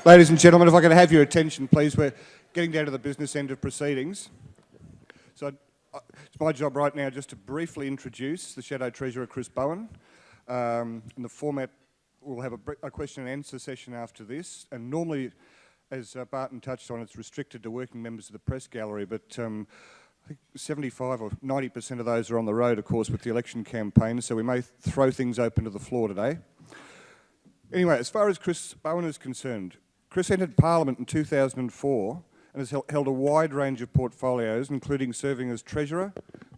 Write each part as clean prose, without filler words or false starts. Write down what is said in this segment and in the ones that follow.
Ladies and gentlemen, if I can have your attention, please. We're getting down to the business end of proceedings. So it's my job right now just to briefly introduce the Shadow Treasurer, Chris Bowen. In the format, we'll have a question and answer session after this. And normally, as Barton touched on, it's restricted to working members of the press gallery, but I think 75 or 90% of those are on the road, of course, with the election campaign, so we may throw things open to the floor today. Anyway, as far as Chris Bowen is concerned, Chris entered Parliament in 2004 and has held a wide range of portfolios, including serving as Treasurer,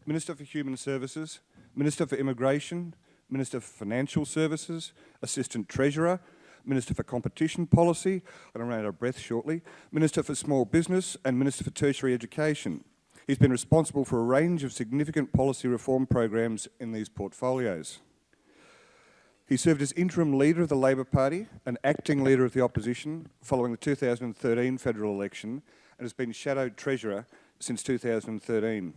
Minister for Human Services, Minister for Immigration, Minister for Financial Services, Assistant Treasurer, Minister for Competition Policy, and I'll run out of breath shortly, Minister for Small Business and Minister for Tertiary Education. He's been responsible for a range of significant policy reform programs in these portfolios. He served as interim leader of the Labor Party and acting leader of the opposition following the 2013 federal election and has been Shadow Treasurer since 2013.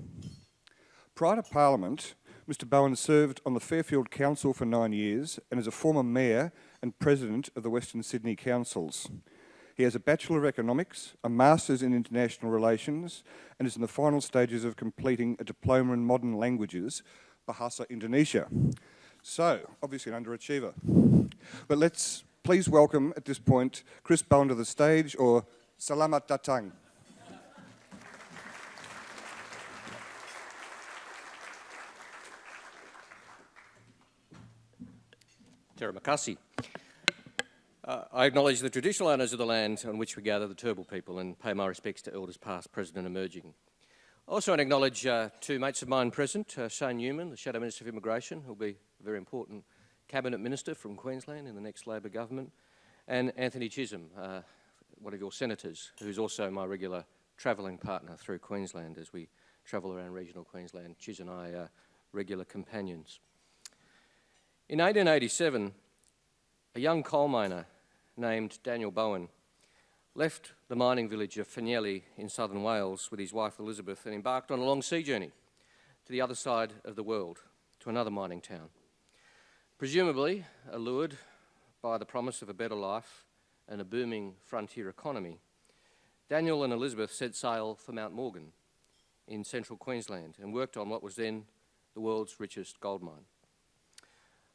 Prior to Parliament, Mr Bowen served on the Fairfield Council for 9 years and is a former Mayor and President of the Western Sydney Councils. He has a Bachelor of Economics, a Master's in International Relations and is in the final stages of completing a Diploma in Modern Languages, Bahasa Indonesia. So, obviously an underachiever. But let's please welcome, at this point, Chris Bowen to the stage, or Selamat Datang. Terima kasih. I acknowledge the traditional owners of the land on which we gather, the Turrbal people, and pay my respects to elders past, present and emerging. I also want to acknowledge two mates of mine present, Shane Newman, the Shadow Minister for Immigration, who will be a very important Cabinet Minister from Queensland in the next Labor government, and Anthony Chisholm, one of your senators, who's also my regular travelling partner through Queensland as we travel around regional Queensland. Chiz and I are regular companions. In 1887, a young coal miner named Daniel Bowen left the mining village of Fanyeli in southern Wales with his wife Elizabeth and embarked on a long sea journey to the other side of the world, to another mining town. Presumably allured by the promise of a better life and a booming frontier economy, Daniel and Elizabeth set sail for Mount Morgan in central Queensland and worked on what was then the world's richest gold mine.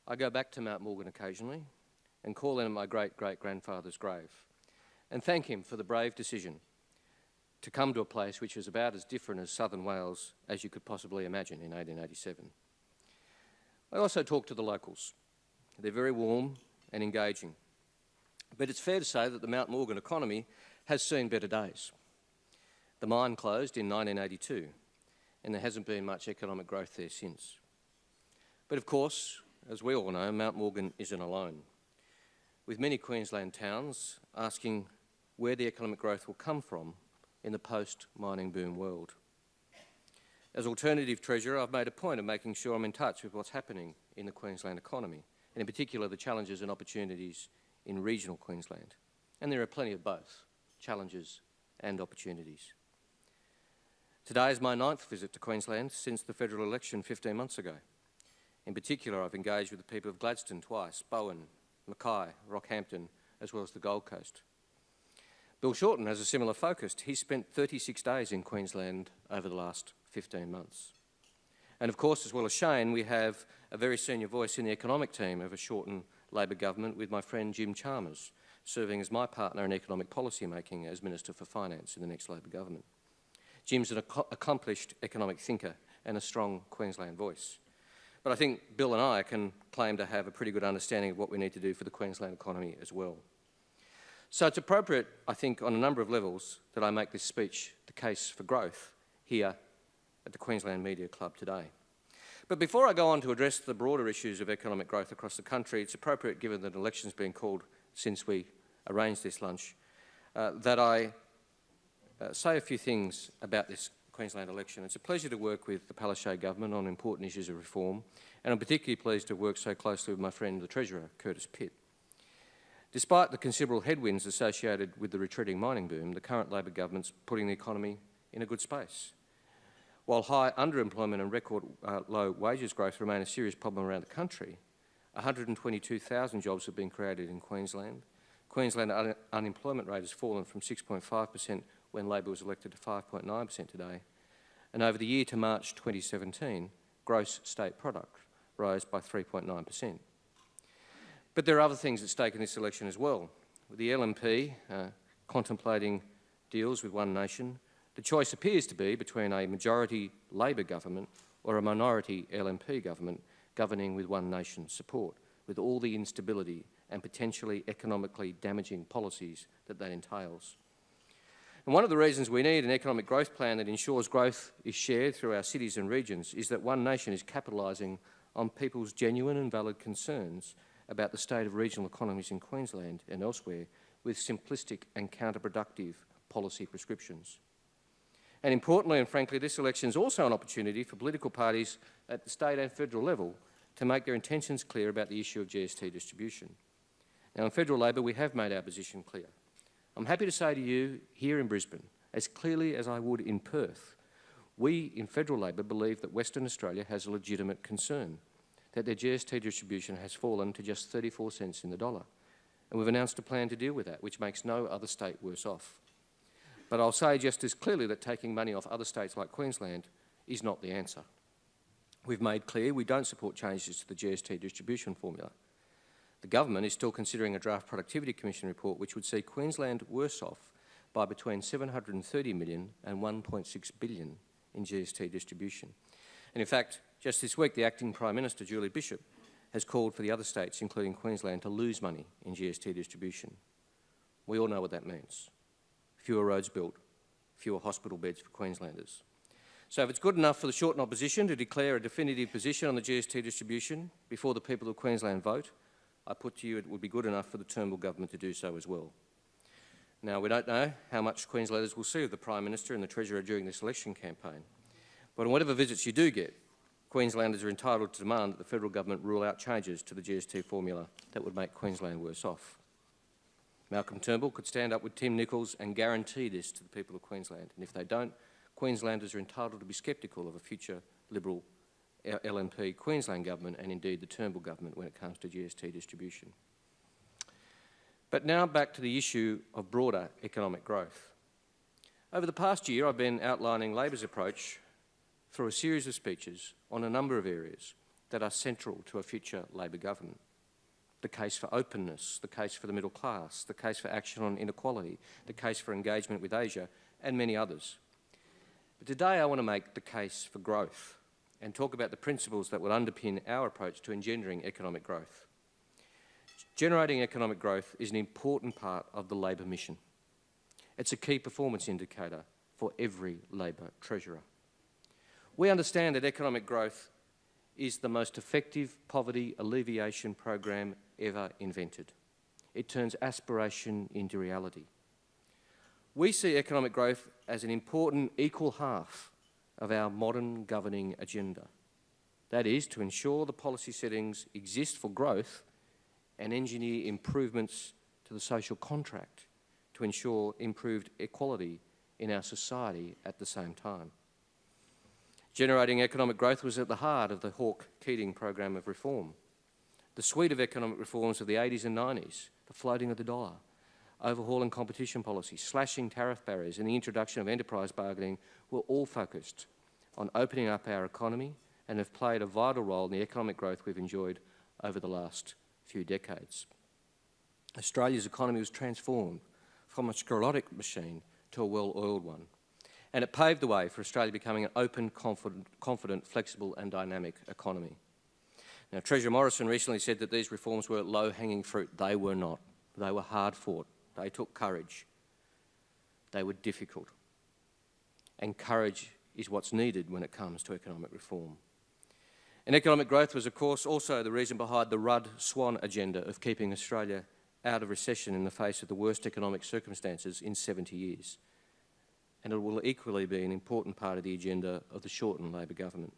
I go back to Mount Morgan occasionally and call in my great-great-grandfather's grave and thank him for the brave decision to come to a place which was about as different as southern Wales as you could possibly imagine in 1887. I also talk to the locals. They're very warm and engaging. But it's fair to say that the Mount Morgan economy has seen better days. The mine closed in 1982 and there hasn't been much economic growth there since. But of course, as we all know, Mount Morgan isn't alone, with many Queensland towns asking where the economic growth will come from in the post-mining boom world. As Alternative Treasurer, I've made a point of making sure I'm in touch with what's happening in the Queensland economy, and in particular the challenges and opportunities in regional Queensland. And there are plenty of both, challenges and opportunities. Today is my 9th visit to Queensland since the federal election 15 months ago. In particular, I've engaged with the people of Gladstone twice, Bowen, Mackay, Rockhampton, as well as the Gold Coast. Bill Shorten has a similar focus. He spent 36 days in Queensland over the last 15 months. And of course, as well as Shane, we have a very senior voice in the economic team of a Shorten Labor government with my friend Jim Chalmers, serving as my partner in economic policy making as Minister for Finance in the next Labor government. Jim's an accomplished economic thinker and a strong Queensland voice. But I think Bill and I can claim to have a pretty good understanding of what we need to do for the Queensland economy as well. So it's appropriate, I think, on a number of levels that I make this speech the case for growth here at the Queensland Media Club today. But before I go on to address the broader issues of economic growth across the country, it's appropriate, given that an election's been called since we arranged this lunch, that I say a few things about this Queensland election. It's a pleasure to work with the Palaszczuk government on important issues of reform, and I'm particularly pleased to have worked so closely with my friend, the Treasurer, Curtis Pitt. Despite the considerable headwinds associated with the retreating mining boom, the current Labor government's putting the economy in a good space. While high underemployment and record low wages growth remain a serious problem around the country, 122,000 jobs have been created in Queensland. Queensland unemployment rate has fallen from 6.5% when Labor was elected to 5.9% today. And over the year to March 2017, gross state product rose by 3.9%. But there are other things at stake in this election as well. With the LNP contemplating deals with One Nation, the choice appears to be between a majority Labor government or a minority LNP government governing with One Nation support, with all the instability and potentially economically damaging policies that entails. And one of the reasons we need an economic growth plan that ensures growth is shared through our cities and regions is that One Nation is capitalising on people's genuine and valid concerns about the state of regional economies in Queensland and elsewhere with simplistic and counterproductive policy prescriptions. And importantly and frankly, this election is also an opportunity for political parties at the state and federal level to make their intentions clear about the issue of GST distribution. Now, in federal Labor, we have made our position clear. I'm happy to say to you here in Brisbane, as clearly as I would in Perth, we in federal Labor believe that Western Australia has a legitimate concern, that their GST distribution has fallen to just 34 cents in the dollar. And we've announced a plan to deal with that, which makes no other state worse off. But I'll say just as clearly that taking money off other states like Queensland is not the answer. We've made clear we don't support changes to the GST distribution formula. The government is still considering a draft Productivity Commission report which would see Queensland worse off by between $730 million and $1.6 billion in GST distribution. And in fact, just this week, the Acting Prime Minister, Julie Bishop, has called for the other states, including Queensland, to lose money in GST distribution. We all know what that means. Fewer roads built, fewer hospital beds for Queenslanders. So if it's good enough for the Shorten opposition to declare a definitive position on the GST distribution before the people of Queensland vote, I put to you it would be good enough for the Turnbull government to do so as well. Now, we don't know how much Queenslanders will see of the Prime Minister and the Treasurer during this election campaign, but on whatever visits you do get, Queenslanders are entitled to demand that the federal government rule out changes to the GST formula that would make Queensland worse off. Malcolm Turnbull could stand up with Tim Nicholls and guarantee this to the people of Queensland, and if they don't, Queenslanders are entitled to be sceptical of a future Liberal LNP Queensland government and indeed the Turnbull government when it comes to GST distribution. But now back to the issue of broader economic growth. Over the past year, I've been outlining Labor's approach through a series of speeches on a number of areas that are central to a future Labor government. The case for openness, the case for the middle class, the case for action on inequality, the case for engagement with Asia, and many others. But today I want to make the case for growth and talk about the principles that will underpin our approach to engendering economic growth. Generating economic growth is an important part of the Labor mission. It's a key performance indicator for every Labor treasurer. We understand that economic growth is the most effective poverty alleviation program ever invented. It turns aspiration into reality. We see economic growth as an important equal half of our modern governing agenda. That is, to ensure the policy settings exist for growth and engineer improvements to the social contract to ensure improved equality in our society at the same time. Generating economic growth was at the heart of the Hawke-Keating program of reform. The suite of economic reforms of the 80s and 90s, the floating of the dollar, overhauling competition policy, slashing tariff barriers and the introduction of enterprise bargaining were all focused on opening up our economy and have played a vital role in the economic growth we've enjoyed over the last few decades. Australia's economy was transformed from a sclerotic machine to a well-oiled one, and it paved the way for Australia becoming an open, confident, flexible and dynamic economy. Now, Treasurer Morrison recently said that these reforms were low-hanging fruit. They were not. They were hard-fought. They took courage. They were difficult. And courage is what's needed when it comes to economic reform. And economic growth was, of course, also the reason behind the Rudd-Swan agenda of keeping Australia out of recession in the face of the worst economic circumstances in 70 years. And it will equally be an important part of the agenda of the Shorten Labor government.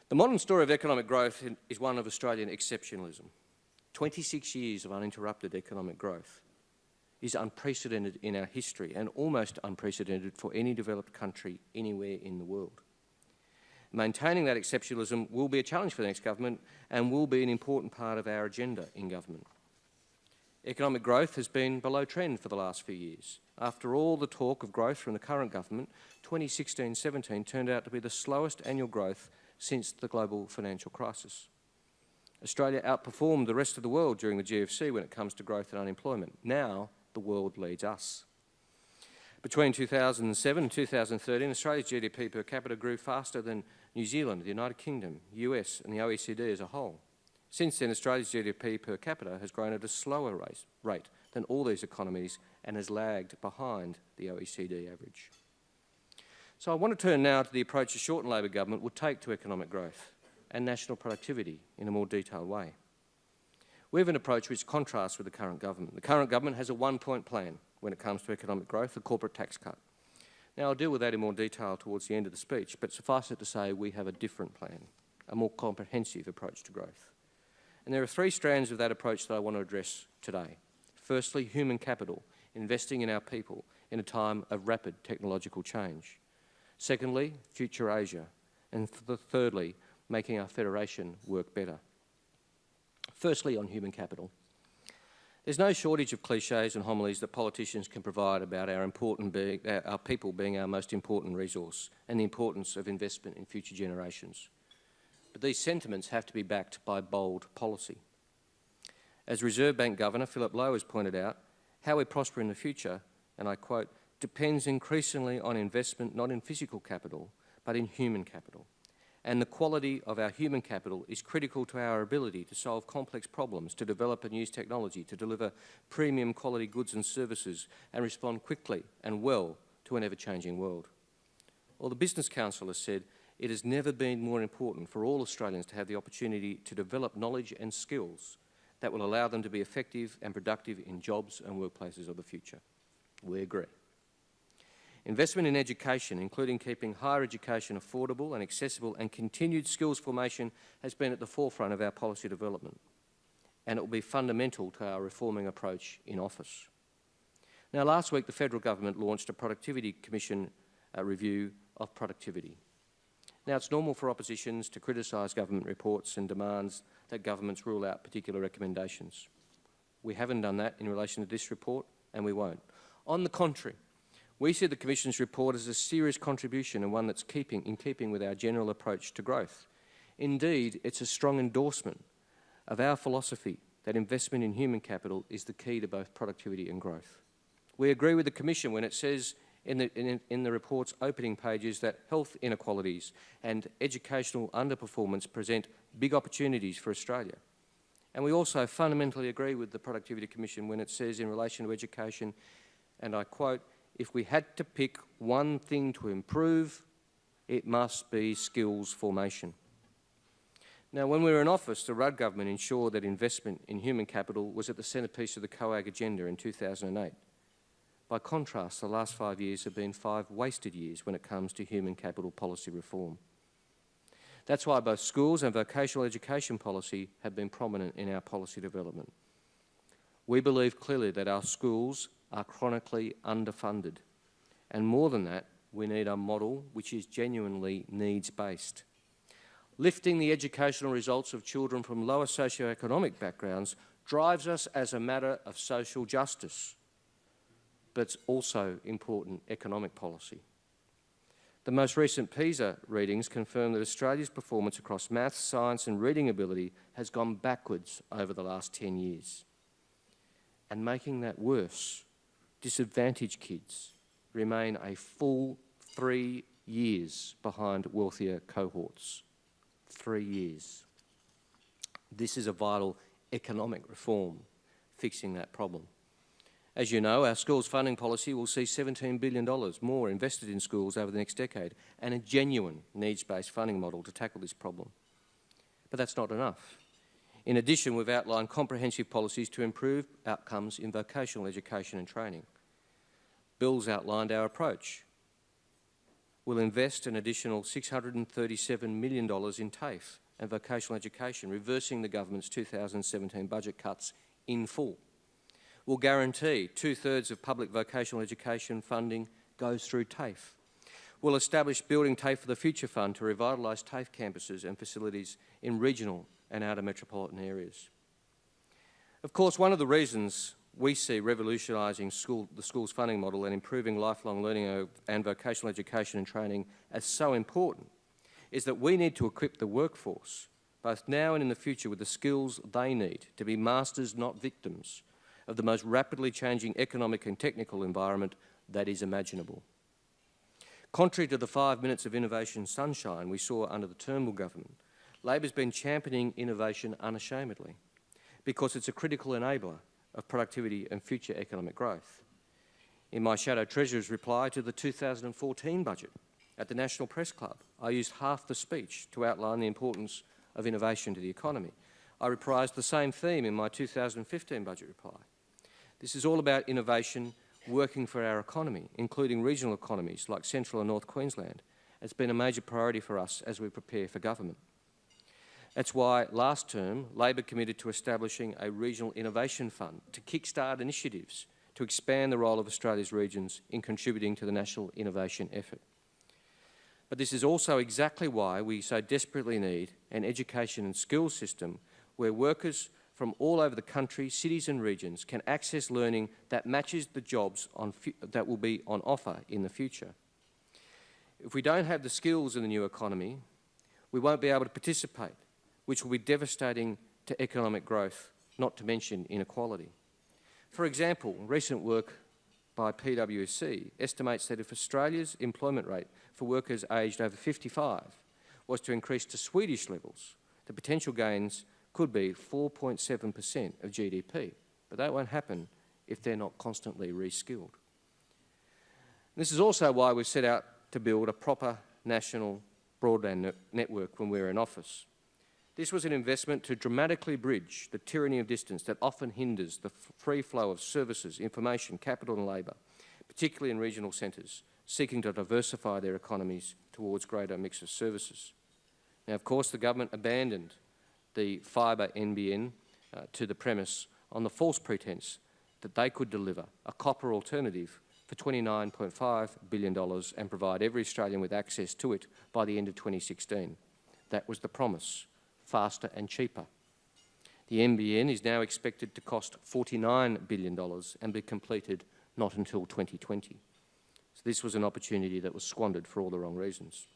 The modern story of economic growth is one of Australian exceptionalism. 26 years of uninterrupted economic growth is unprecedented in our history and almost unprecedented for any developed country anywhere in the world. Maintaining that exceptionalism will be a challenge for the next government and will be an important part of our agenda in government. Economic growth has been below trend for the last few years. After all the talk of growth from the current government, 2016-17 turned out to be the slowest annual growth since the global financial crisis. Australia outperformed the rest of the world during the GFC when it comes to growth and unemployment. Now, the world leads us. Between 2007 and 2013, Australia's GDP per capita grew faster than New Zealand, the United Kingdom, US and the OECD as a whole. Since then, Australia's GDP per capita has grown at a slower rate than all these economies and has lagged behind the OECD average. So I want to turn now to the approach the Shorten Labor government would take to economic growth and national productivity in a more detailed way. We have an approach which contrasts with the current government. The current government has a one-point plan when it comes to economic growth, the corporate tax cut. Now, I'll deal with that in more detail towards the end of the speech, but suffice it to say we have a different plan, a more comprehensive approach to growth. And there are three strands of that approach that I want to address today. Firstly, human capital, investing in our people in a time of rapid technological change. Secondly, future Asia. And thirdly, making our federation work better. Firstly, on human capital. There's no shortage of cliches and homilies that politicians can provide about our people being our most important resource and the importance of investment in future generations. But these sentiments have to be backed by bold policy. As Reserve Bank Governor Philip Lowe has pointed out, how we prosper in the future, and I quote, depends increasingly on investment not in physical capital, but in human capital. And the quality of our human capital is critical to our ability to solve complex problems, to develop and use technology, to deliver premium quality goods and services, and respond quickly and well to an ever-changing world. Or the Business Council has said, it has never been more important for all Australians to have the opportunity to develop knowledge and skills that will allow them to be effective and productive in jobs and workplaces of the future. We agree. Investment in education, including keeping higher education affordable and accessible, and continued skills formation has been at the forefront of our policy development, and it will be fundamental to our reforming approach in office. Now, last week the federal government launched a Productivity Commission review of productivity. Now, it's normal for oppositions to criticise government reports and demands that governments rule out particular recommendations. We haven't done that in relation to this report, and we won't. On the contrary, we see the Commission's report as a serious contribution and one that's in keeping with our general approach to growth. Indeed, it's a strong endorsement of our philosophy that investment in human capital is the key to both productivity and growth. We agree with the Commission when it says in the report's opening pages that health inequalities and educational underperformance present big opportunities for Australia. And we also fundamentally agree with the Productivity Commission when it says in relation to education, and I quote, if we had to pick one thing to improve, it must be skills formation. Now, when we were in office, the Rudd government ensured that investment in human capital was at the centrepiece of the COAG agenda in 2008. By contrast, the last 5 years have been 5 wasted years when it comes to human capital policy reform. That's why both schools and vocational education policy have been prominent in our policy development. We believe clearly that our schools are chronically underfunded. And more than that, we need a model which is genuinely needs-based. Lifting the educational results of children from lower socioeconomic backgrounds drives us as a matter of social justice, but it's also important economic policy. The most recent PISA readings confirm that Australia's performance across maths, science and reading ability has gone backwards over the last 10 years. And making that worse, disadvantaged kids remain a full 3 years behind wealthier cohorts. 3 years. This is a vital economic reform, fixing that problem. As you know, our schools funding policy will see $17 billion more invested in schools over the next decade, and a genuine needs-based funding model to tackle this problem. But that's not enough. In addition, we've outlined comprehensive policies to improve outcomes in vocational education and training. Bill's outlined our approach. We'll invest an additional $637 million in TAFE and vocational education, reversing the government's 2017 budget cuts in full. We'll guarantee 2/3 of public vocational education funding goes through TAFE. We'll establish Building TAFE for the Future Fund to revitalise TAFE campuses and facilities in regional and outer metropolitan areas. Of course, one of the reasons we see revolutionising the school's funding model and improving lifelong learning and vocational education and training as so important is that we need to equip the workforce, both now and in the future, with the skills they need to be masters, not victims, of the most rapidly changing economic and technical environment that is imaginable. Contrary to the 5 minutes of innovation sunshine we saw under the Turnbull government, Labor's been championing innovation unashamedly because it's a critical enabler of productivity and future economic growth. In my Shadow Treasurer's reply to the 2014 budget at the National Press Club, I used half the speech to outline the importance of innovation to the economy. I reprised the same theme in my 2015 budget reply. This is all about innovation working for our economy, including regional economies like Central and North Queensland. It's been a major priority for us as we prepare for government. That's why last term, Labor committed to establishing a regional innovation fund to kickstart initiatives to expand the role of Australia's regions in contributing to the national innovation effort. But this is also exactly why we so desperately need an education and skills system where workers from all over the country, cities and regions can access learning that matches the jobs that will be on offer in the future. If we don't have the skills in the new economy, we won't be able to participate, which will be devastating to economic growth, not to mention inequality. For example, recent work by PwC estimates that if Australia's employment rate for workers aged over 55 was to increase to Swedish levels, the potential gains could be 4.7% of GDP. But that won't happen if they're not constantly re-skilled. This is also why we've set out to build a proper national broadband network when we're in office. This was an investment to dramatically bridge the tyranny of distance that often hinders the free flow of services, information, capital and labour, particularly in regional centres, seeking to diversify their economies towards greater mix of services. Now, of course, the government abandoned the fibre NBN to the premise on the false pretence that they could deliver a copper alternative for $29.5 billion and provide every Australian with access to it by the end of 2016. That was the promise. Faster and cheaper. The NBN is now expected to cost $49 billion and be completed not until 2020. So this was an opportunity that was squandered for all the wrong reasons.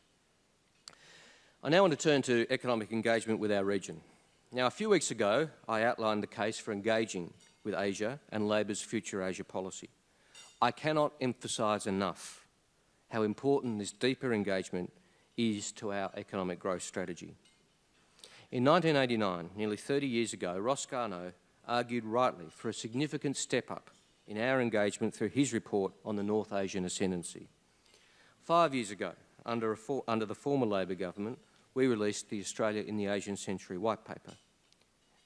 I now want to turn to economic engagement with our region. Now, a few weeks ago, I outlined the case for engaging with Asia and Labor's future Asia policy. I cannot emphasise enough how important this deeper engagement is to our economic growth strategy. In 1989, nearly 30 years ago, Ross Garnaut argued rightly for a significant step up in our engagement through his report on the North Asian ascendancy. 5 years ago, under the former Labor government, we released the Australia in the Asian Century White Paper.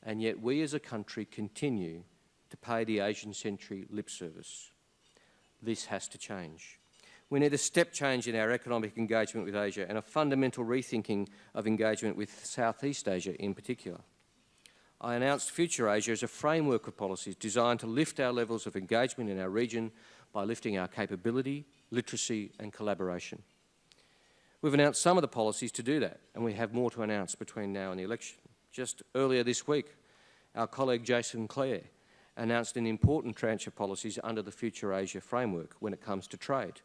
And yet we as a country continue to pay the Asian Century lip service. This has to change. We need a step change in our economic engagement with Asia and a fundamental rethinking of engagement with Southeast Asia in particular. I announced Future Asia as a framework of policies designed to lift our levels of engagement in our region by lifting our capability, literacy and collaboration. We've announced some of the policies to do that, and we have more to announce between now and the election. Just earlier this week, our colleague Jason Clare announced an important tranche of policies under the Future Asia framework when it comes to trade.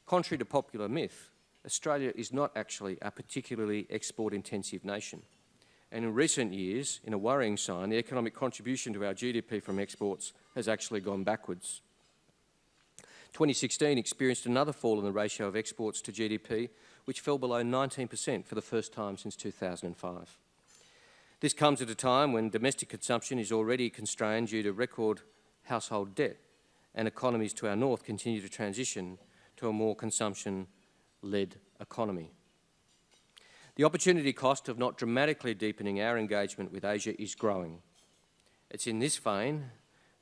Contrary to popular myth, Australia is not actually a particularly export-intensive nation. And in recent years, in a worrying sign, the economic contribution to our GDP from exports has actually gone backwards. 2016 experienced another fall in the ratio of exports to GDP, which fell below 19% for the first time since 2005. This comes at a time when domestic consumption is already constrained due to record household debt, and economies to our north continue to transition to a more consumption-led economy. The opportunity cost of not dramatically deepening our engagement with Asia is growing. It's in this vein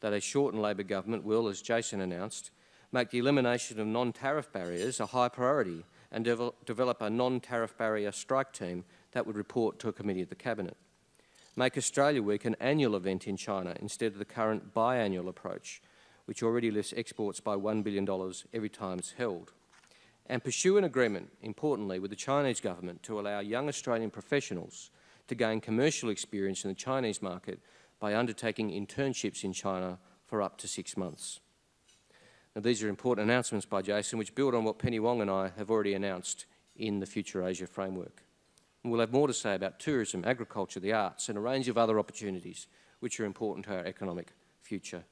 that a shortened Labor government will, as Jason announced, make the elimination of non-tariff barriers a high priority and develop a non-tariff barrier strike team that would report to a committee of the Cabinet. Make Australia Week an annual event in China instead of the current biannual approach, which already lifts exports by $1 billion every time it's held. And pursue an agreement, importantly, with the Chinese government to allow young Australian professionals to gain commercial experience in the Chinese market by undertaking internships in China for up to 6 months. Now, these are important announcements by Jason, which build on what Penny Wong and I have already announced in the Future Asia framework. And we'll have more to say about tourism, agriculture, the arts, and a range of other opportunities which are important to our economic future.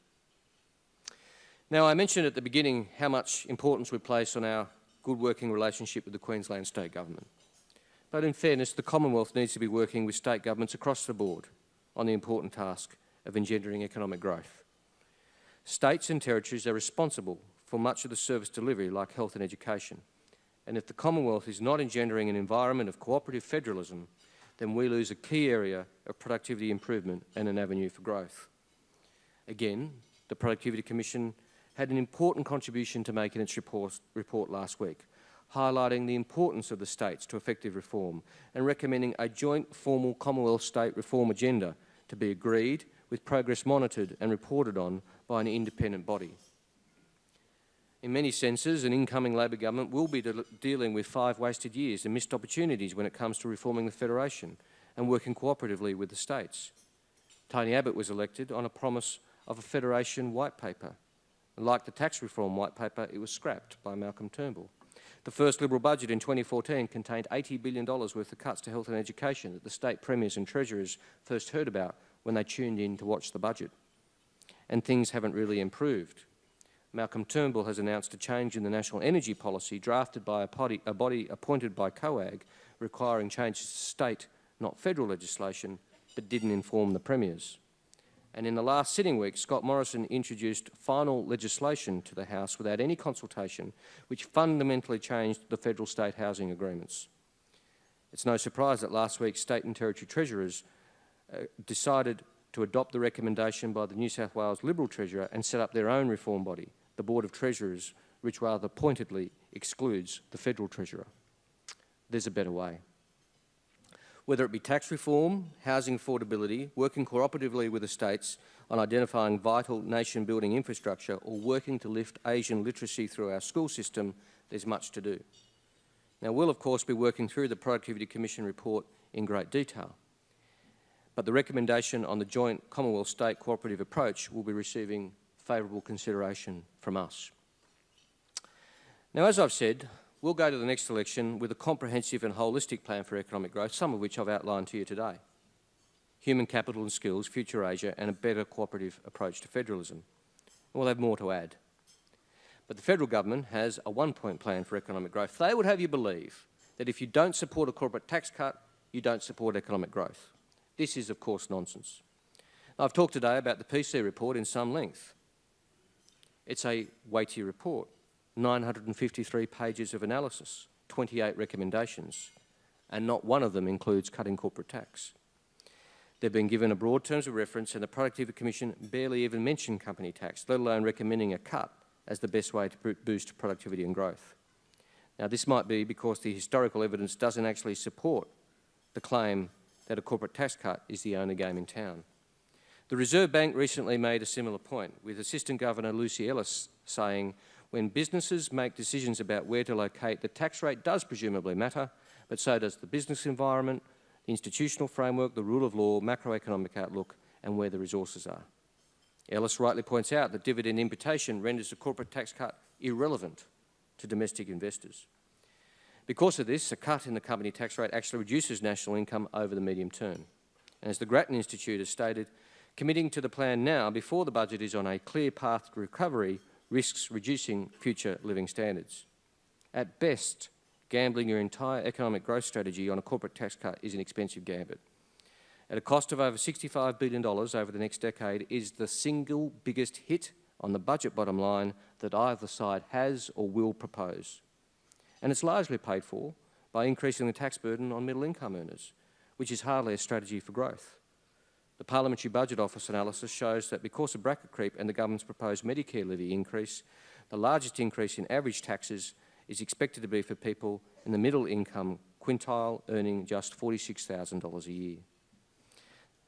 Now, I mentioned at the beginning how much importance we place on our good working relationship with the Queensland State Government. But in fairness, the Commonwealth needs to be working with state governments across the board on the important task of engendering economic growth. States and territories are responsible for much of the service delivery, like health and education. And if the Commonwealth is not engendering an environment of cooperative federalism, then we lose a key area of productivity improvement and an avenue for growth. Again, the Productivity Commission had an important contribution to make in its report last week, highlighting the importance of the states to effective reform and recommending a joint formal Commonwealth state reform agenda to be agreed, with progress monitored and reported on by an independent body. In many senses, an incoming Labor government will be dealing with 5 wasted years and missed opportunities when it comes to reforming the Federation and working cooperatively with the states. Tony Abbott was elected on a promise of a Federation white paper. And like the tax reform white paper, it was scrapped by Malcolm Turnbull. The first Liberal budget in 2014 contained $80 billion worth of cuts to health and education that the state premiers and treasurers first heard about when they tuned in to watch the budget. And things haven't really improved. Malcolm Turnbull has announced a change in the national energy policy drafted by a body appointed by COAG, requiring changes to state, not federal legislation, but didn't inform the premiers. And in the last sitting week, Scott Morrison introduced final legislation to the House without any consultation, which fundamentally changed the federal-state housing agreements. It's no surprise that last week state and territory treasurers decided to adopt the recommendation by the New South Wales Liberal Treasurer and set up their own reform body, the Board of Treasurers, which rather pointedly excludes the Federal Treasurer. There's a better way. Whether it be tax reform, housing affordability, working cooperatively with the states on identifying vital nation-building infrastructure, or working to lift Asian literacy through our school system, there's much to do. Now, we'll of course be working through the Productivity Commission report in great detail, but the recommendation on the joint Commonwealth-State cooperative approach will be receiving favourable consideration from us. Now, as I've said, we'll go to the next election with a comprehensive and holistic plan for economic growth, some of which I've outlined to you today. Human capital and skills, future Asia, and a better cooperative approach to federalism. We'll have more to add. But the federal government has a one-point plan for economic growth. They would have you believe that if you don't support a corporate tax cut, you don't support economic growth. This is, of course, nonsense. I've talked today about the PC report in some length. It's a weighty report. 953 pages of analysis, 28 recommendations, and not one of them includes cutting corporate tax. They've been given a broad terms of reference, and the Productivity Commission barely even mentioned company tax, let alone recommending a cut as the best way to boost productivity and growth. Now, this might be because the historical evidence doesn't actually support the claim that a corporate tax cut is the only game in town. The Reserve Bank recently made a similar point, with Assistant Governor Lucy Ellis saying, when businesses make decisions about where to locate, the tax rate does presumably matter, but so does the business environment, the institutional framework, the rule of law, macroeconomic outlook, and where the resources are. Ellis rightly points out that dividend imputation renders a corporate tax cut irrelevant to domestic investors. Because of this, a cut in the company tax rate actually reduces national income over the medium term. And as the Grattan Institute has stated, committing to the plan now, before the budget is on a clear path to recovery, risks reducing future living standards. At best, gambling your entire economic growth strategy on a corporate tax cut is an expensive gambit. At a cost of over $65 billion over the next decade, is the single biggest hit on the budget bottom line that either side has or will propose. And it's largely paid for by increasing the tax burden on middle income earners, which is hardly a strategy for growth. The Parliamentary Budget Office analysis shows that because of bracket creep and the government's proposed Medicare levy increase, the largest increase in average taxes is expected to be for people in the middle income quintile earning just $46,000 a year.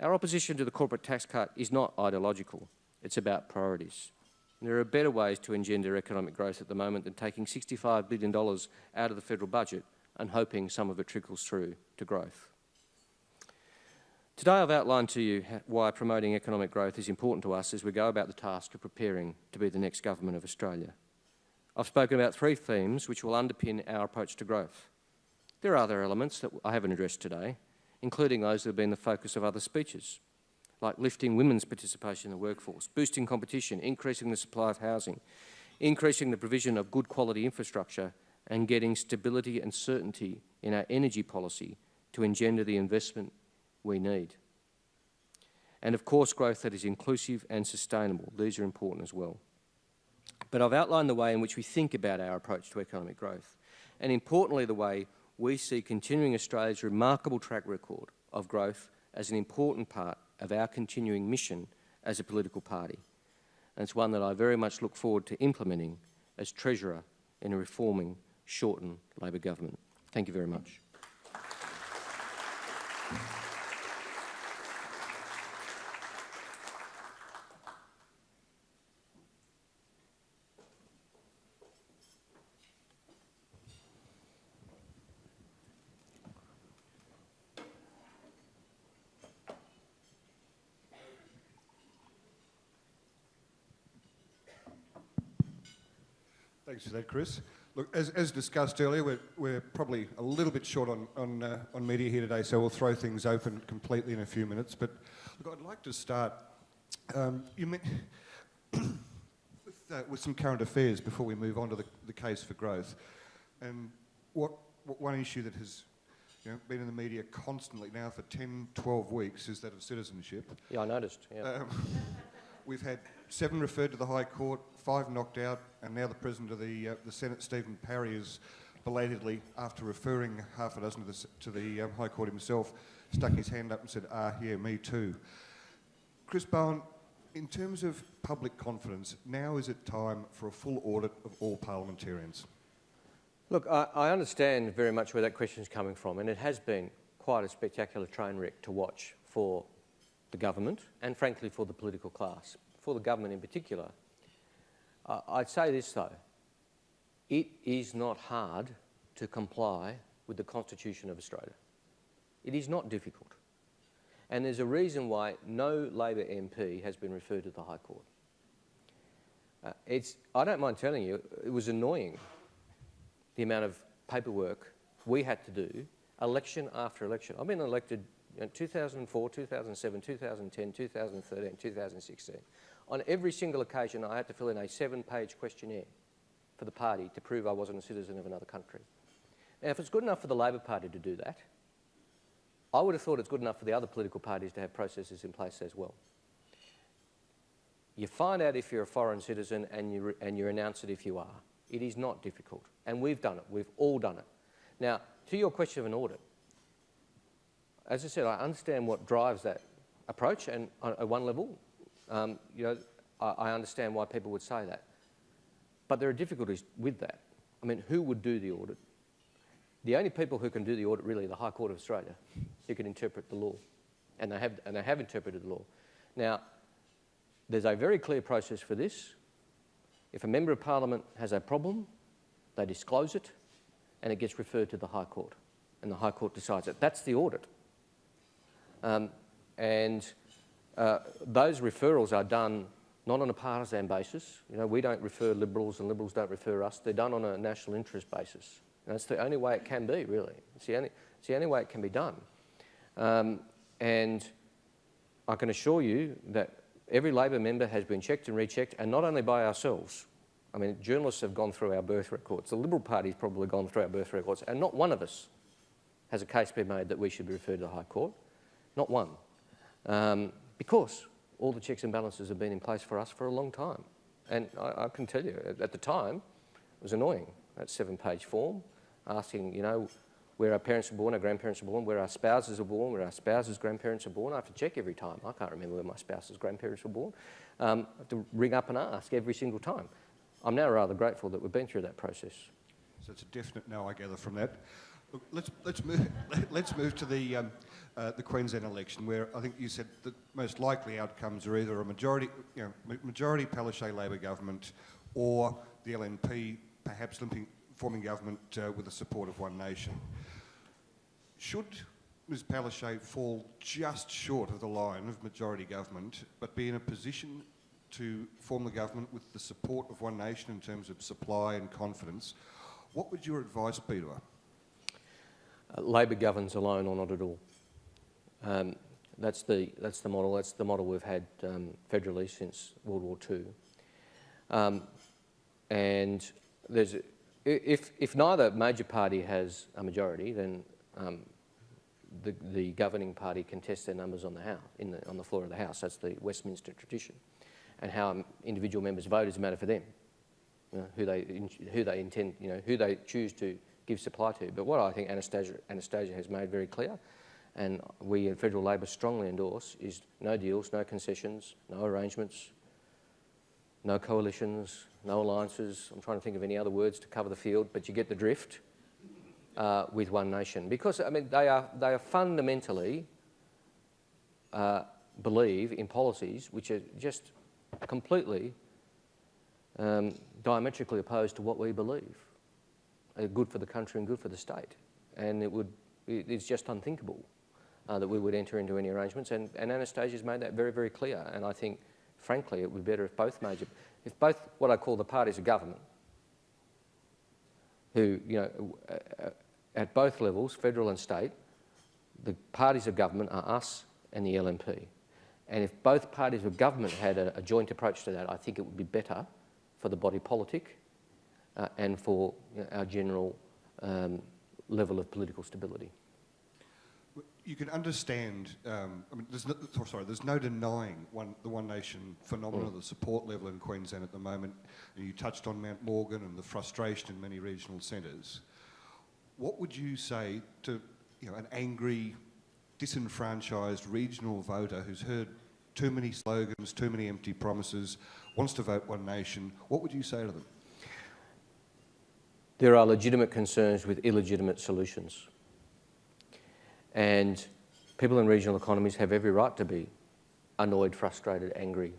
Our opposition to the corporate tax cut is not ideological, it's about priorities. And there are better ways to engender economic growth at the moment than taking $65 billion out of the federal budget and hoping some of it trickles through to growth. Today I've outlined to you why promoting economic growth is important to us as we go about the task of preparing to be the next government of Australia. I've spoken about 3 themes which will underpin our approach to growth. There are other elements that I haven't addressed today, including those that have been the focus of other speeches, like lifting women's participation in the workforce, boosting competition, increasing the supply of housing, increasing the provision of good quality infrastructure, and getting stability and certainty in our energy policy to engender the investment we need. And of course, growth that is inclusive and sustainable. These are important as well. But I've outlined the way in which we think about our approach to economic growth, and importantly the way we see continuing Australia's remarkable track record of growth as an important part of our continuing mission as a political party. And it's one that I very much look forward to implementing as Treasurer in a reforming, shortened Labor government. Thank you very much. Thanks for that, Chris. Look, as discussed earlier, we're probably a little bit short on media here today, so we'll throw things open completely in a few minutes. But look, I'd like to start with some current affairs before we move on to the case for growth. And one issue that has been in the media constantly now for 10, 12 weeks is that of citizenship. Yeah, I noticed. Yeah. We've had 7 referred to the High Court, 5 knocked out, and now the President of the Senate, Stephen Parry, is belatedly, after referring half a dozen to the High Court himself, stuck his hand up and said, yeah, me too. Chris Bowen, in terms of public confidence, now is it time for a full audit of all parliamentarians? Look, I understand very much where that question is coming from, and it has been quite a spectacular train wreck to watch for the government and, frankly, for the political class. For the government in particular, I'd say this though, it is not hard to comply with the Constitution of Australia. It is not difficult. And there's a reason why no Labor MP has been referred to the High Court. I don't mind telling you, it was annoying, the amount of paperwork we had to do, election after election. I've been elected in 2004, 2007, 2010, 2013, 2016. On every single occasion, I had to fill in a 7-page questionnaire for the party to prove I wasn't a citizen of another country. Now, if it's good enough for the Labor Party to do that, I would have thought it's good enough for the other political parties to have processes in place as well. You find out if you're a foreign citizen and you announce it if you are. It is not difficult. And we've done it. We've all done it. Now, to your question of an audit, as I said, I understand what drives that approach, and at one level, I understand why people would say that. But there are difficulties with that. I mean, who would do the audit? The only people who can do the audit really are the High Court of Australia, who can interpret the law, and they have interpreted the law. Now, there's a very clear process for this. If a member of Parliament has a problem, they disclose it, and it gets referred to the High Court, and the High Court decides it. That's the audit. Those referrals are done not on a partisan basis. We don't refer Liberals and Liberals don't refer us. They're done on a national interest basis. And that's the only way it can be, really. It's the only way it can be done. And I can assure you that every Labor member has been checked and rechecked, and not only by ourselves. I mean, journalists have gone through our birth records. The Liberal Party's probably gone through our birth records, and not one of us has a case been made that we should be referred to the High Court. Not one. Because all the checks and balances have been in place for us for a long time. And I can tell you, at the time, it was annoying. That 7-page form asking, where our parents were born, our grandparents were born, where our spouses are born, where our spouses' grandparents are born. I have to check every time. I can't remember where my spouse's grandparents were born. I have to ring up and ask every single time. I'm now rather grateful that we've been through that process. So it's a definite no, I gather from that. Look, let's move to the Queensland election, where I think you said the most likely outcomes are either a majority Palaszczuk Labor government, or the LNP perhaps forming government with the support of One Nation. Should Ms Palaszczuk fall just short of the line of majority government, but be in a position to form the government with the support of One Nation in terms of supply and confidence, what would your advice be to her? Labor governs alone or not at all. That's the model. That's the model we've had federally since World War II. And if neither major party has a majority, then the governing party contests their numbers on the House, on the floor of the House. That's the Westminster tradition. And how individual members vote is a matter for them. Who they intend, who they choose to give supply to. But what I think Anastasia has made very clear, and we in Federal Labor strongly endorse, is no deals, no concessions, no arrangements, no coalitions, no alliances. I'm trying to think of any other words to cover the field, but you get the drift. With One Nation, because I mean they are fundamentally believe in policies which are just completely diametrically opposed to what we believe are good for the country and good for the state, and it's just unthinkable that we would enter into any arrangements. And Anastasia's made that very, very clear. And I think, frankly, it would be better if both what I call the parties of government, who, at both levels, federal and state, the parties of government are us and the LNP. And if both parties of government had a joint approach to that, I think it would be better for the body politic and for our general level of political stability. You can understand, there's no denying the One Nation phenomenon, the support level in Queensland at the moment. You touched on Mount Morgan and the frustration in many regional centres. What would you say to an angry, disenfranchised regional voter who's heard too many slogans, too many empty promises, wants to vote One Nation? What would you say to them? There are legitimate concerns with illegitimate solutions. And people in regional economies have every right to be annoyed, frustrated, angry.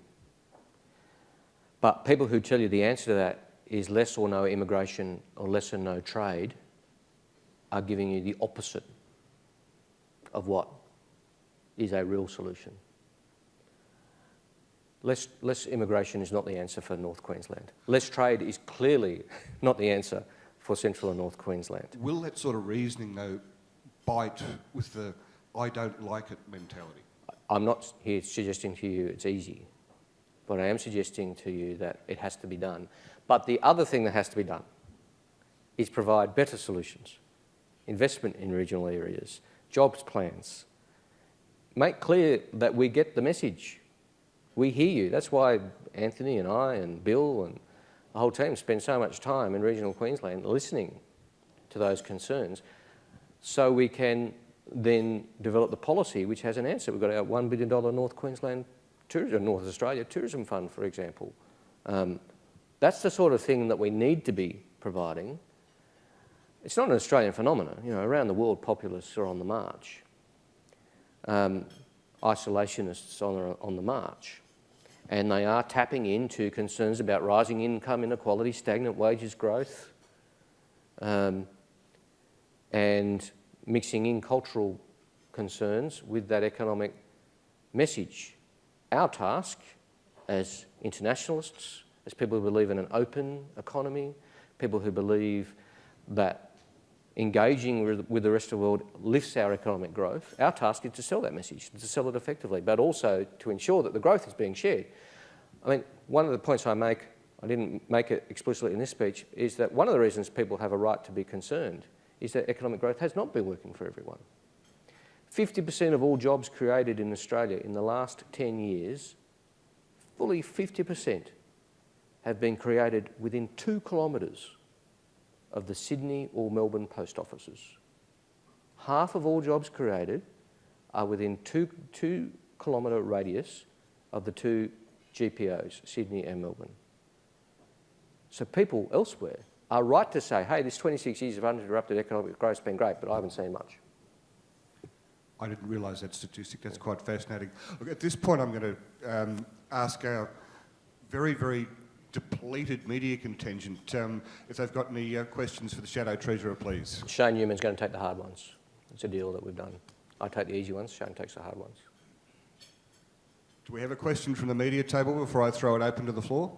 But people who tell you the answer to that is less or no immigration or less or no trade are giving you the opposite of what is a real solution. Less immigration is not the answer for North Queensland. Less trade is clearly not the answer for Central and North Queensland. Will that sort of reasoning, though, bite with the I don't like it mentality? I'm not here suggesting to you it's easy, but I am suggesting to you that it has to be done. But the other thing that has to be done is provide better solutions, investment in regional areas, jobs plans. Make clear that we get the message. We hear you. That's why Anthony and I and Bill and the whole team spend so much time in regional Queensland listening to those concerns, so we can then develop the policy which has an answer. We've got our $1 billion North Queensland Tourism, North Australia Tourism Fund, for example. That's the sort of thing that we need to be providing. It's not an Australian phenomenon. Around the world, populists are on the march. Isolationists on the march. And they are tapping into concerns about rising income inequality, stagnant wages growth, and mixing in cultural concerns with that economic message. Our task as internationalists, as people who believe in an open economy, people who believe that engaging with the rest of the world lifts our economic growth, our task is to sell that message, to sell it effectively, but also to ensure that the growth is being shared. I mean, one of the points I make, I didn't make it explicitly in this speech, is that one of the reasons people have a right to be concerned is that economic growth has not been working for everyone. 50% of all jobs created in Australia in the last 10 years, fully 50% have been created within 2 kilometres of the Sydney or Melbourne post offices. Half of all jobs created are within 2 kilometre radius of the 2 GPOs, Sydney and Melbourne. So people elsewhere are right to say, hey, this 26 years of uninterrupted economic growth has been great, but I haven't seen much. I didn't realise that statistic. That's quite fascinating. Look, at this point, I'm going to ask our very, very depleted media contingent if they've got any questions for the Shadow Treasurer, please. Shane Newman's going to take the hard ones. It's a deal that we've done. I take the easy ones, Shane takes the hard ones. Do we have a question from the media table before I throw it open to the floor?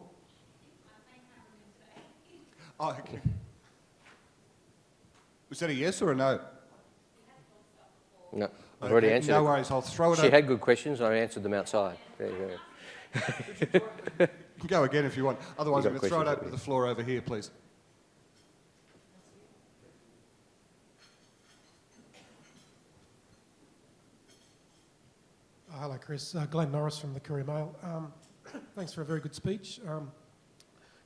Oh, okay. Was that a yes or a no? No, I've already answered No it. worries, I'll throw it She had good questions, I answered them outside. There you go. You can go again if you want. Otherwise, I'm You've going got to throw it questions, open to the floor over here, please. Hello, Chris. Glenn Norris from the Courier Mail. Thanks for a very good speech.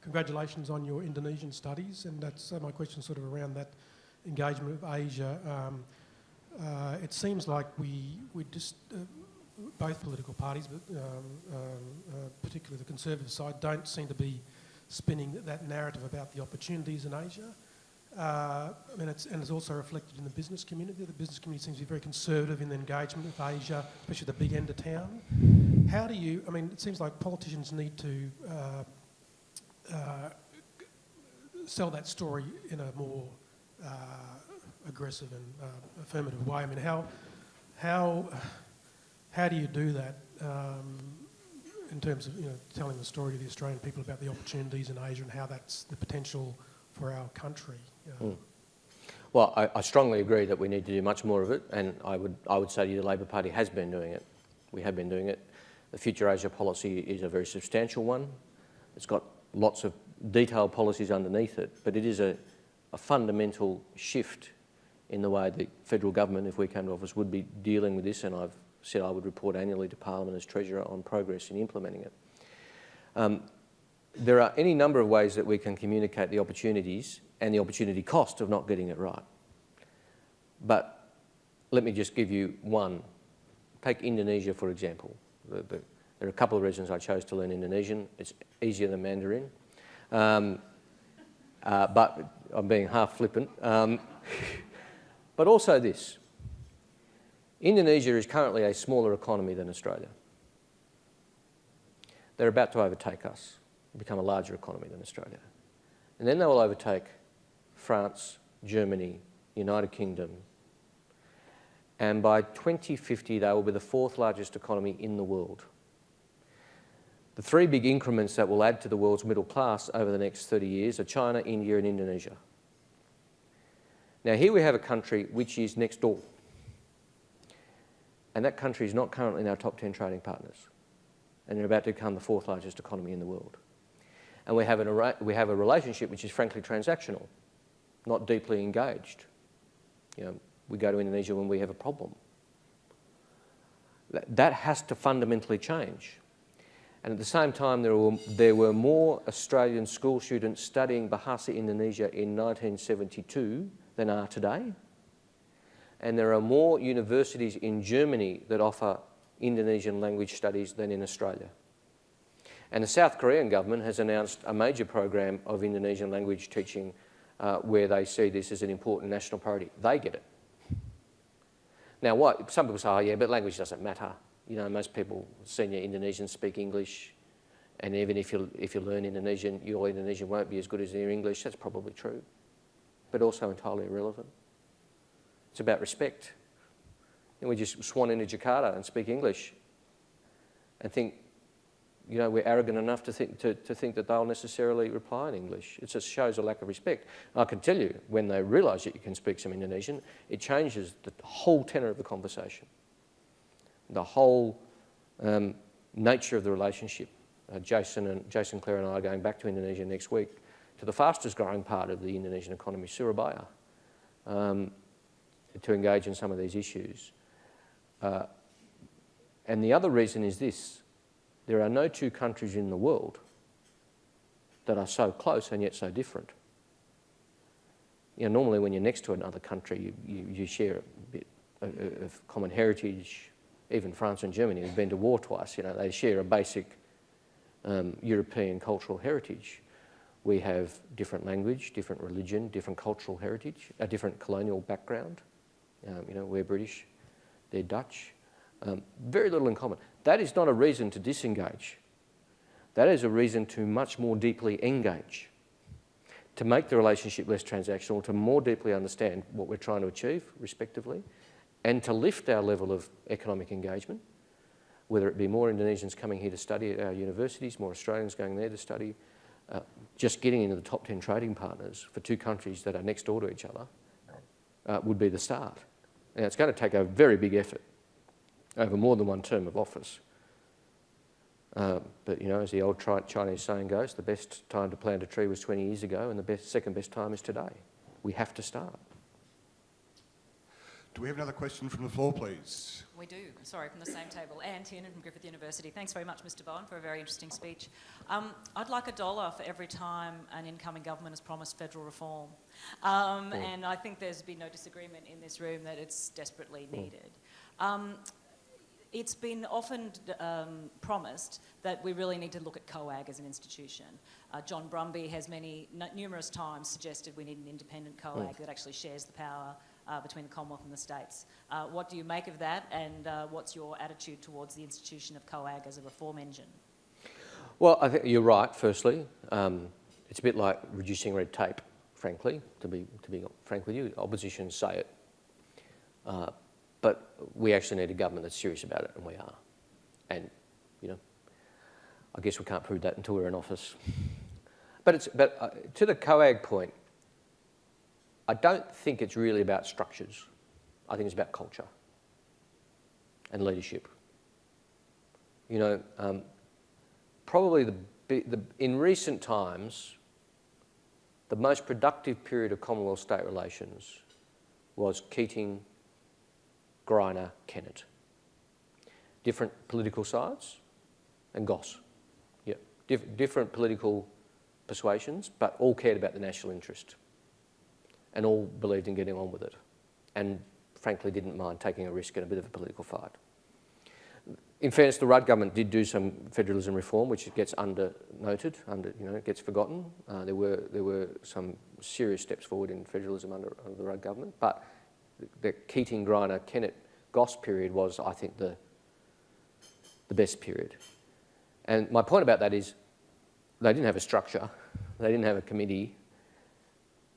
Congratulations on your Indonesian studies, and that's my question sort of around that engagement with Asia. It seems like we just, both political parties, but particularly the Conservative side, don't seem to be spinning that narrative about the opportunities in Asia. It's also reflected in the business community. The business community seems to be very conservative in the engagement with Asia, especially the big end of town. How do you, it seems like politicians need to sell that story in a more aggressive and affirmative way. How do you do that in terms of telling the story to the Australian people about the opportunities in Asia and how that's the potential for our country? Well, I strongly agree that we need to do much more of it, and I would say to you the Labor Party has been doing it. We have been doing it. The Future Asia policy is a very substantial one. It's got lots of detailed policies underneath it, but it is a fundamental shift in the way the federal government, if we came to office, would be dealing with this, and I've said I would report annually to Parliament as Treasurer on progress in implementing it. There are any number of ways that we can communicate the opportunities and the opportunity cost of not getting it right. But let me just give you one. Take Indonesia, for example. There are a couple of reasons I chose to learn Indonesian. It's easier than Mandarin. But I'm being half flippant. But also this. Indonesia is currently a smaller economy than Australia. They're about to overtake us, become a larger economy than Australia. And then they will overtake France, Germany, United Kingdom. And by 2050, they will be the fourth largest economy in the world. The three big increments that will add to the world's middle class over the next 30 years are China, India and Indonesia. Now here we have a country which is next door. And that country is not currently in our top 10 trading partners. And they're about to become the fourth largest economy in the world. And we have a relationship which is frankly transactional, not deeply engaged. We go to Indonesia when we have a problem. That has to fundamentally change. And at the same time, there were more Australian school students studying Bahasa Indonesia in 1972 than are today. And there are more universities in Germany that offer Indonesian language studies than in Australia. And the South Korean government has announced a major program of Indonesian language teaching where they see this as an important national priority. They get it. Now, some people say, oh yeah, but language doesn't matter. Most people, senior Indonesians, speak English, and even if you learn Indonesian, your Indonesian won't be as good as their English. That's probably true, but also entirely irrelevant. It's about respect. And we just swan into Jakarta and speak English and think, we're arrogant enough to think that they'll necessarily reply in English. It just shows a lack of respect. I can tell you, when they realise that you can speak some Indonesian, it changes the whole tenor of the conversation, the whole nature of the relationship. Jason Clare and I are going back to Indonesia next week to the fastest growing part of the Indonesian economy, Surabaya, to engage in some of these issues. And the other reason is this. There are no two countries in the world that are so close and yet so different. Normally when you're next to another country, you share a bit of common heritage. Even France and Germany have been to war twice. They share a basic European cultural heritage. We have different language, different religion, different cultural heritage, a different colonial background. We're British, they're Dutch. Very little in common. That is not a reason to disengage. That is a reason to much more deeply engage, to make the relationship less transactional, to more deeply understand what we're trying to achieve, respectively, and to lift our level of economic engagement, whether it be more Indonesians coming here to study at our universities, more Australians going there to study, just getting into the top 10 trading partners for two countries that are next door to each other would be the start. Now, it's going to take a very big effort over more than one term of office. But, you know, as the old Chinese saying goes, the best time to plant a tree was 20 years ago and the second best time is today. We have to start. Do we have another question from the floor, please? We do. Sorry, from the same table. Anne Tiernan from Griffith University. Thanks very much, Mr. Bowen, for a very interesting speech. I'd like $1 for every time an incoming government has promised federal reform. And I think there's been no disagreement in this room that it's desperately needed. It's been often promised that we really need to look at COAG as an institution. John Brumby has numerous times suggested we need an independent COAG that actually shares the power between the Commonwealth and the states. What do you make of that, and what's your attitude towards the institution of COAG as a reform engine? Well, I think you're right, firstly. It's a bit like reducing red tape, frankly, to be frank with you. Opposition say it. But we actually need a government that's serious about it, and we are. And, you know, I guess we can't prove that until we're in office. But to the COAG point, I don't think it's really about structures. I think it's about culture and leadership. You know, probably in recent times, the most productive period of Commonwealth-state relations was Keating, Greiner, Kennett. Different political sides, and Goss. Yeah, different political persuasions, but all cared about the national interest and all believed in getting on with it, and frankly didn't mind taking a risk in a bit of a political fight. In fairness, the Rudd government did do some federalism reform, which gets undernoted, it gets forgotten. There were some serious steps forward in federalism under the Rudd government, but the Keating, Greiner, Kennett, Goss period was, I think, the best period. And my point about that is they didn't have a structure, they didn't have a committee,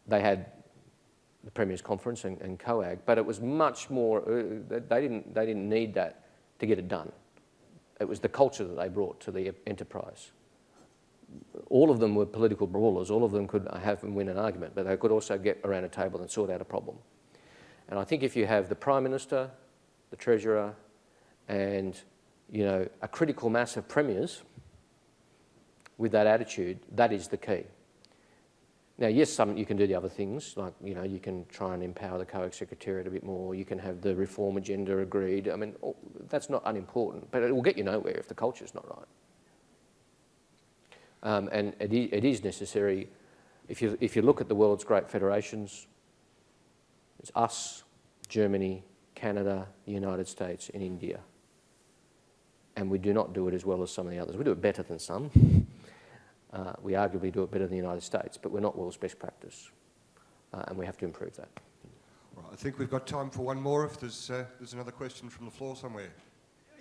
they had the Premier's Conference and COAG, but it was much more, they didn't need that to get it done. It was the culture that they brought to the enterprise. All of them were political brawlers, all of them could have and win an argument, but they could also get around a table and sort out a problem. And I think if you have the Prime Minister, the Treasurer, and, you know, a critical mass of premiers with that attitude, that is the key. Now, yes, you can do the other things, like, you know, you can try and empower the COAG Secretariat a bit more, you can have the reform agenda agreed. I mean, that's not unimportant, but it will get you nowhere if the culture's not right. And it is necessary, if you look at the world's great federations, it's us, Germany, Canada, the United States, and India. And we do not do it as well as some of the others. We do it better than some. We arguably do it better than the United States, but we're not world's best practice. And we have to improve that. All right, I think we've got time for one more if there's another question from the floor somewhere.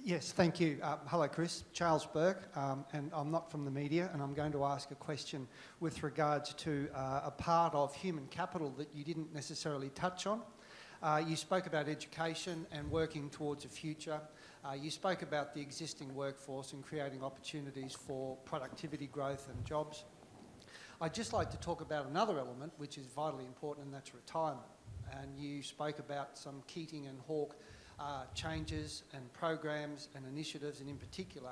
Yes, thank you. Hello, Chris. Charles Burke, and I'm not from the media, and I'm going to ask a question with regards to a part of human capital that you didn't necessarily touch on. You spoke about education and working towards a future. You spoke about the existing workforce and creating opportunities for productivity growth and jobs. I'd just like to talk about another element which is vitally important, and that's retirement. And you spoke about some Keating and Hawke changes and programs and initiatives, and in particular,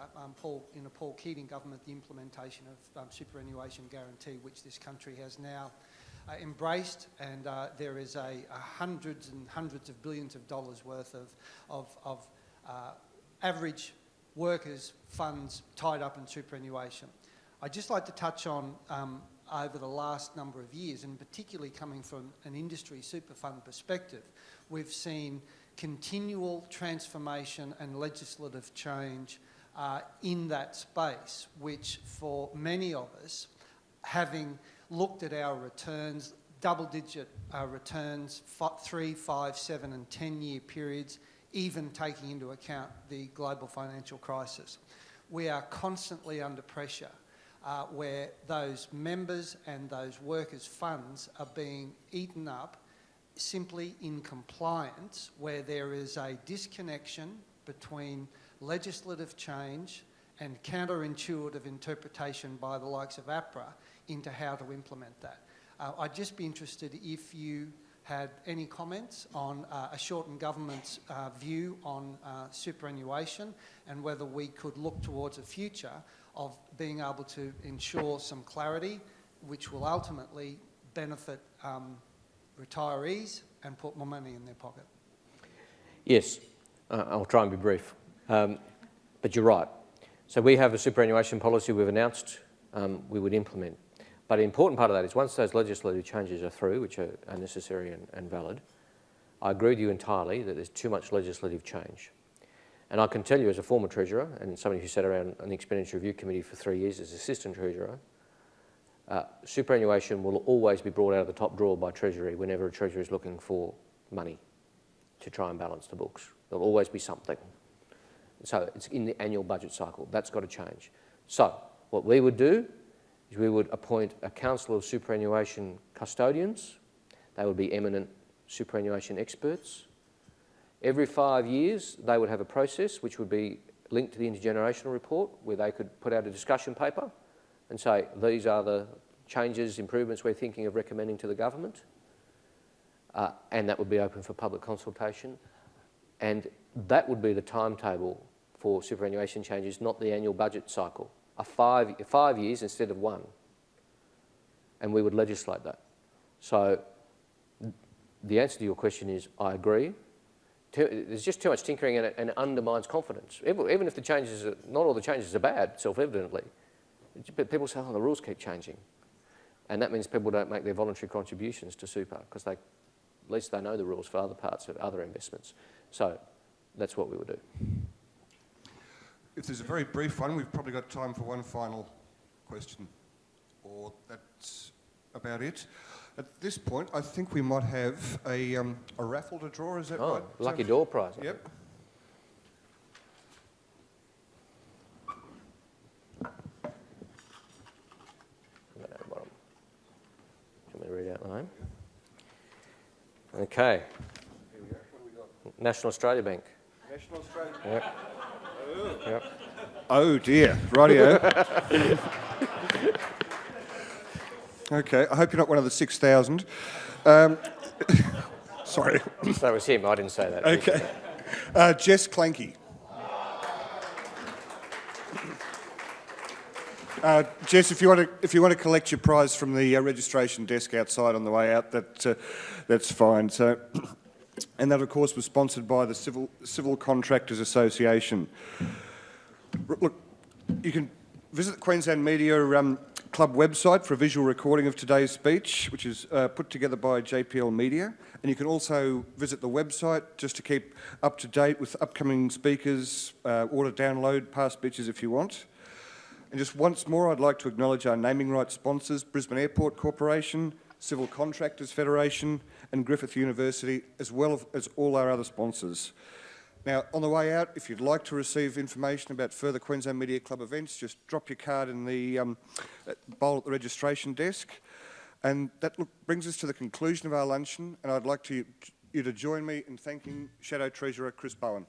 in a Paul Keating government, the implementation of superannuation guarantee, which this country has now embraced, and there is hundreds and hundreds of billions of dollars worth of average workers' funds tied up in superannuation. I'd just like to touch on over the last number of years, and particularly coming from an industry super fund perspective, we've seen continual transformation and legislative change in that space, which for many of us, having looked at our returns, double-digit returns, 3, 5, 7 and 10-year periods, even taking into account the global financial crisis. We are constantly under pressure where those members and those workers' funds are being eaten up simply in compliance where there is a disconnection between legislative change and counterintuitive interpretation by the likes of APRA into how to implement that. I'd just be interested if you had any comments on a shortened government's view on superannuation and whether we could look towards a future of being able to ensure some clarity which will ultimately benefit retirees and put more money in their pocket. Yes, I'll try and be brief. But you're right. So we have a superannuation policy we've announced we would implement. But the important part of that is once those legislative changes are through, which are necessary and valid, I agree with you entirely that there's too much legislative change. And I can tell you as a former Treasurer and somebody who sat around an Expenditure Review Committee for 3 years as Assistant Treasurer, superannuation will always be brought out of the top drawer by Treasury whenever a Treasurer is looking for money to try and balance the books. There'll always be something. So it's in the annual budget cycle. That's got to change. So what we would do is we would appoint a council of superannuation custodians. They would be eminent superannuation experts. Every 5 years, they would have a process which would be linked to the intergenerational report where they could put out a discussion paper and say, these are the changes, improvements we're thinking of recommending to the government. And that would be open for public consultation. And that would be the timetable for superannuation changes, not the annual budget cycle. 5 years instead of 1. And we would legislate that. So the answer to your question is, I agree. There's just too much tinkering in it and it undermines confidence. Even if the changes, not all the changes are bad, self-evidently. But people say, oh, the rules keep changing. And that means people don't make their voluntary contributions to super because at least they know the rules for other parts of other investments. So that's what we would do. If there's a very brief one, we've probably got time for one final question, or that's about it. At this point, I think we might have a raffle to draw, is that right? Lucky door prize. Yep. Do you want me to read out the name? Okay. Here we go. What have we got? National Australia Bank. National Australia. Yep. Yep. Oh dear, rightio. Okay, I hope you're not one of the 6,000. Sorry. That was him, I didn't say that. Okay. Jess Clanky. Jess, if you want to collect your prize from the registration desk outside on the way out, that's fine. So, and that, of course, was sponsored by the Civil Contractors Association. Look, you can visit the Queensland Media Club website for a visual recording of today's speech, which is put together by JPL Media. And you can also visit the website just to keep up to date with upcoming speakers, or to download past speeches if you want. And just once more, I'd like to acknowledge our naming rights sponsors, Brisbane Airport Corporation, Civil Contractors Federation and Griffith University, as well as all our other sponsors. Now, on the way out, if you'd like to receive information about further Queensland Media Club events, just drop your card in the bowl at the registration desk. And that brings us to the conclusion of our luncheon, and I'd like you to join me in thanking Shadow Treasurer Chris Bowen.